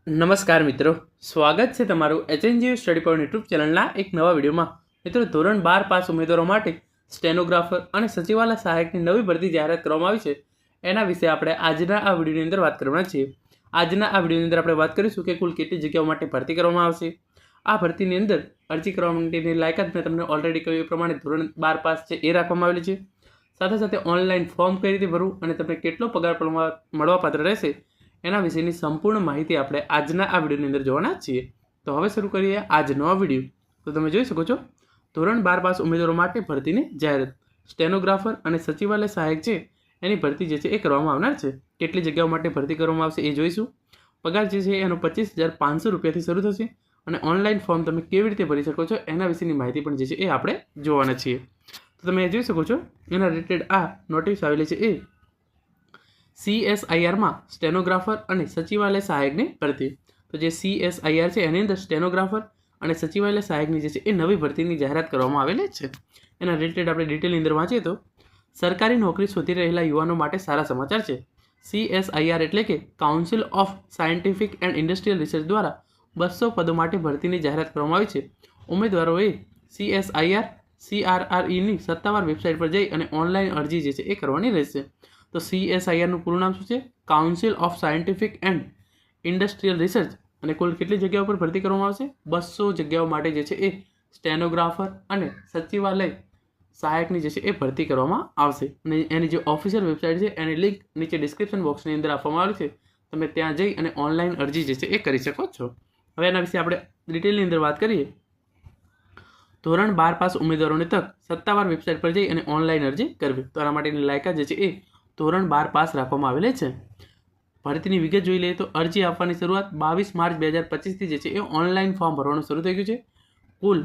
નમસ્કાર મિત્રો, સ્વાગત છે તમારું HNGU સ્ટડી પોઈન્ટ યુટ્યુબ ચેનલના એક નવા વિડીયોમાં. મિત્રો, ધોરણ 12 પાસ ઉમેદવારો માટે સ્ટેનોગ્રાફર અને સચિવાલય સહાયકની નવી ભરતી જાહેરાત કરવામાં આવી છે. એના વિશે આપણે આજના આ વિડીયોની અંદર વાત કરવાના છીએ. આજના આ વિડીયોની અંદર આપણે વાત કરીશું કે કુલ કેટલી જગ્યાઓ માટે ભરતી કરવામાં આવશે. આ ભરતીની અંદર અરજી કરવા માટેની લાયકાત મેં તમને ઓલરેડી કહ્યું એ પ્રમાણે ધોરણ 12 પાસ છે એ રાખવામાં આવેલી છે. સાથે સાથે ઓનલાઈન ફોર્મ કઈ રીતે ભરવું અને તમને કેટલો પગાર મળવાપાત્ર રહેશે એના વિશેની સંપૂર્ણ માહિતી આપણે આજના આ વિડીયોની અંદર જોવાના છીએ. તો હવે શરૂ કરીએ આજનો આ વિડીયો. તો તમે જોઈ શકો છો, ધોરણ 12 પાસ ઉમેદવારો માટે ભરતીની જાહેરાત. સ્ટેનોગ્રાફર અને સચિવાલય સહાયક છે એની ભરતી જે છે એ કરવામાં આવનાર છે. કેટલી જગ્યાઓ માટે ભરતી કરવામાં આવશે એ જોઈશું. પગાર જે છે એનો 25,500 રૂપિયાથી શરૂ થશે અને ઓનલાઈન ફોર્મ તમે કેવી રીતે ભરી શકો છો એના વિશેની માહિતી પણ જે છે એ આપણે જોવાના છીએ. તો તમે જોઈ શકો છો, એના રિલેટેડ આ નોટિસ આવેલી છે એ CSIRમાં સ્ટેનોગ્રાફર અને સચિવાલય સહાયકની ભરતી. તો જે CSIR છે એની અંદર સ્ટેનોગ્રાફર અને સચિવાલય સહાયકની જે છે એ નવી ભરતીની જાહેરાત કરવામાં આવેલી છે. એના રિલેટેડ આપણે ડિટેલની અંદર વાંચીએ તો સરકારી નોકરી શોધી રહેલા યુવાનો માટે સારા સમાચાર છે. CSIR એટલે કે council of scientific and industrial research દ્વારા 200 પદો માટે ભરતીની જાહેરાત કરવામાં આવી છે. ઉમેદવારોએ CSIR CRREની સત્તાવાર વેબસાઇટ પર જઈ અને ઓનલાઈન અરજી જે છે એ કરવાની રહેશે. તો CSIRનું પૂરું નામ શું છે? Council of scientific and industrial research. અને કુલ કેટલી જગ્યાઓ પર ભરતી કરવામાં આવશે? 200 જગ્યાઓ માટે જે છે એ સ્ટેનોગ્રાફર અને સચિવાલય સહાયકની જે છે એ ભરતી કરવામાં આવશે. અને એની જે ઓફિશિયલ વેબસાઇટ છે એની લિંક નીચે ડિસ્ક્રિપ્શન બોક્સની અંદર આપવામાં આવી છે. તમે ત્યાં જઈ અને ઓનલાઈન અરજી જે છે એ કરી શકો છો. હવે એના વિશે આપણે ડિટેલની અંદર વાત કરીએ. ધોરણ 12 પાસ ઉમેદવારોની તક સત્તાવાર વેબસાઇટ પર જઈ અને ઓનલાઈન અરજી કરવી. તો આના માટેની લાયકાત જે છે એ ધોરણ 12 પાસ રાખવામાં આવેલી છે. ભરતીની વિગત જોઈ લઈએ તો અરજી આપવાની શરૂઆત 22 માર્ચ 2025થી જે છે એ ઓનલાઈન ફોર્મ ભરવાનું શરૂ થઈ ગયું છે. કુલ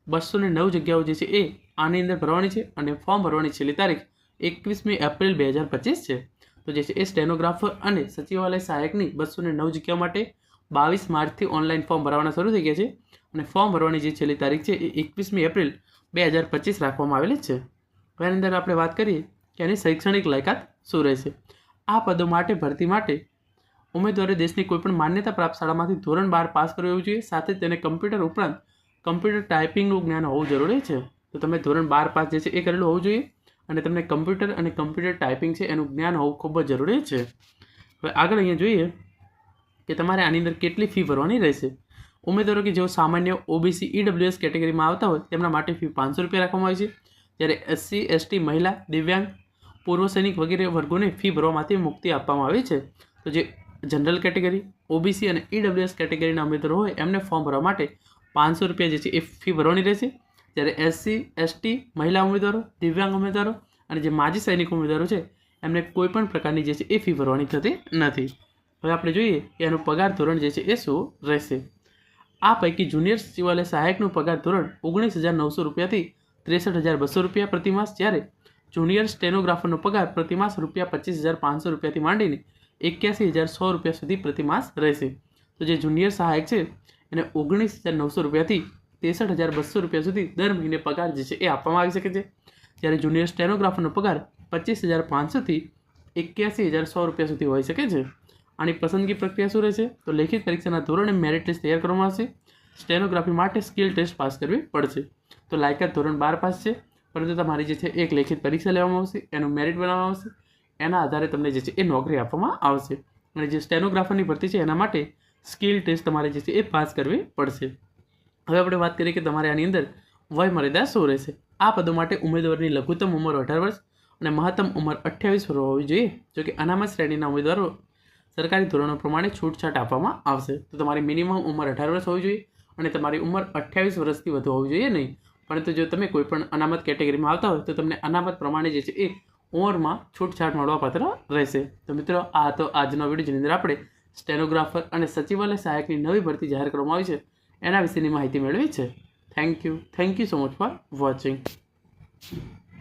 209 જગ્યાઓ જે છે એ આની અંદર ભરવાની છે અને ફોર્મ ભરવાની છેલ્લી તારીખ 21મી એપ્રિલ 2025 છે. તો જે છે એ સ્ટેનોગ્રાફર અને સચિવાલય સહાયકની 209 જગ્યાઓ માટે 22 માર્ચથી ઓનલાઈન ફોર્મ ભરવાના શરૂ થઈ ગયા છે અને ફોર્મ ભરવાની જે છેલ્લી તારીખ છે એ 21મી એપ્રિલ 2025 રાખવામાં આવેલી છે. હવે એની અંદર આપણે વાત કરીએ કે એની શૈક્ષણિક લાયકાત શું રહેશે. આ પદો માટે ભરતી માટે ઉમેદવારે દેશની કોઈપણ માન્યતા પ્રાપ્ત શાળામાંથી ધોરણ 12 પાસ કરવું જોઈએ. સાથે જ તેને કમ્પ્યુટર ઉપરાંત કમ્પ્યુટર ટાઈપિંગનું જ્ઞાન હોવું જરૂરી છે. તો તમે ધોરણ 12 પાસ જે છે એ કરેલું હોવું જોઈએ અને તમને કમ્પ્યુટર અને કમ્પ્યુટર ટાઈપિંગ છે એનું જ્ઞાન હોવું ખૂબ જ જરૂરી છે. હવે આગળ અહીંયા જોઈએ કે તમારે આની અંદર કેટલી ફી ભરવાની રહેશે. ઉમેદવારો કે જેઓ સામાન્ય OBC EWS કેટેગરીમાં આવતા હોય તેમના માટે ફી 500 રૂપિયા રાખવામાં આવી છે. જ્યારે SC ST મહિલા દિવ્યાંગ પૂર્વ સૈનિક વગેરે વર્ગોને ફી ભરવામાંથી મુક્તિ આપવામાં આવી છે. તો જે જનરલ કેટેગરી, OBC અને EWS કેટેગરીના ઉમેદવારો હોય એમને ફોર્મ ભરવા માટે 500 રૂપિયા જે છે એ ફી ભરવાની રહેશે. જ્યારે SC ST મહિલા ઉમેદવારો, દિવ્યાંગ ઉમેદવારો અને જે માજી સૈનિક ઉમેદવારો છે એમને કોઈ પણ પ્રકારની જે છે એ ફી ભરવાની થતી નથી. હવે આપણે જોઈએ કે એનું પગાર ધોરણ જે છે એ શું રહેશે. આ પૈકી જુનિયર સચિવાલય સહાયકનું પગાર ધોરણ 19,900 રૂપિયાથી 63,200 રૂપિયા પ્રતિમાસ, જ્યારે જુનિયર સ્ટેનોગ્રાફરનો પગાર પ્રતિમાસ રૂપિયા 25,500 રૂપિયાથી માંડીને 81,100 રૂપિયા સુધી પ્રતિમાસ રહેશે. તો જે જુનિયર સહાયક છે એને 19,900 રૂપિયાથી 63,200 રૂપિયા સુધી દર મહિને પગાર જે છે એ આપવામાં આવી શકે છે. જ્યારે જુનિયર સ્ટેનોગ્રાફરનો પગાર 25,500થી 81,100 રૂપિયા સુધી હોઈ શકે છે. આની પસંદગી પ્રક્રિયા શું રહેશે? તો લેખિત પરીક્ષાના ધોરણે મેરિટ લિસ્ટ તૈયાર કરવામાં આવશે. સ્ટેનોગ્રાફી માટે સ્કિલ ટેસ્ટ પાસ કરવી પડશે. તો લાયકાત ધોરણ 12 પાસ છે, પરંતુ તમારી જે છે એક લેખિત પરીક્ષા લેવામાં આવશે, એનું મેરિટ બનાવવામાં આવશે, એના આધારે તમને જે છે એ નોકરી આપવામાં આવશે. અને જે સ્ટેનોગ્રાફરની ભરતી છે એના માટે સ્કિલ ટેસ્ટ તમારે જે છે એ પાસ કરવી પડશે. હવે આપણે વાત કરીએ કે તમારે આની અંદર વય મર્યાદા શું રહેશે. આ પદો માટે ઉમેદવારની લઘુત્તમ ઉંમર 18 વર્ષ અને મહત્તમ ઉંમર 28 વર્ષ હોવી જોઈએ. જોકે અનામત શ્રેણીના ઉમેદવારો સરકારી ધોરણો પ્રમાણે છૂટછાટ આપવામાં આવશે. તો તમારી મિનિમમ ઉંમર 18 વર્ષ હોવી જોઈએ અને તમારી ઉંમર 28 વર્ષથી વધુ હોવી જોઈએ નહીં. પરંતુ જો તમે કોઈ પણ અનામત કેટેગરીમાં આવતા હોય તો તમને અનામત પ્રમાણે જે છે એ ઉંમરમાં છૂટછાટ મળવાપાત્ર રહેશે. તો મિત્રો, આ હતો આજનો વિડીયો જેની અંદર આપણે સ્ટેનોગ્રાફર અને સચિવાલય સહાયકની નવી ભરતી જાહેર કરવામાં આવી છે એના વિશેની માહિતી મેળવી છે. Thank you so much for watching.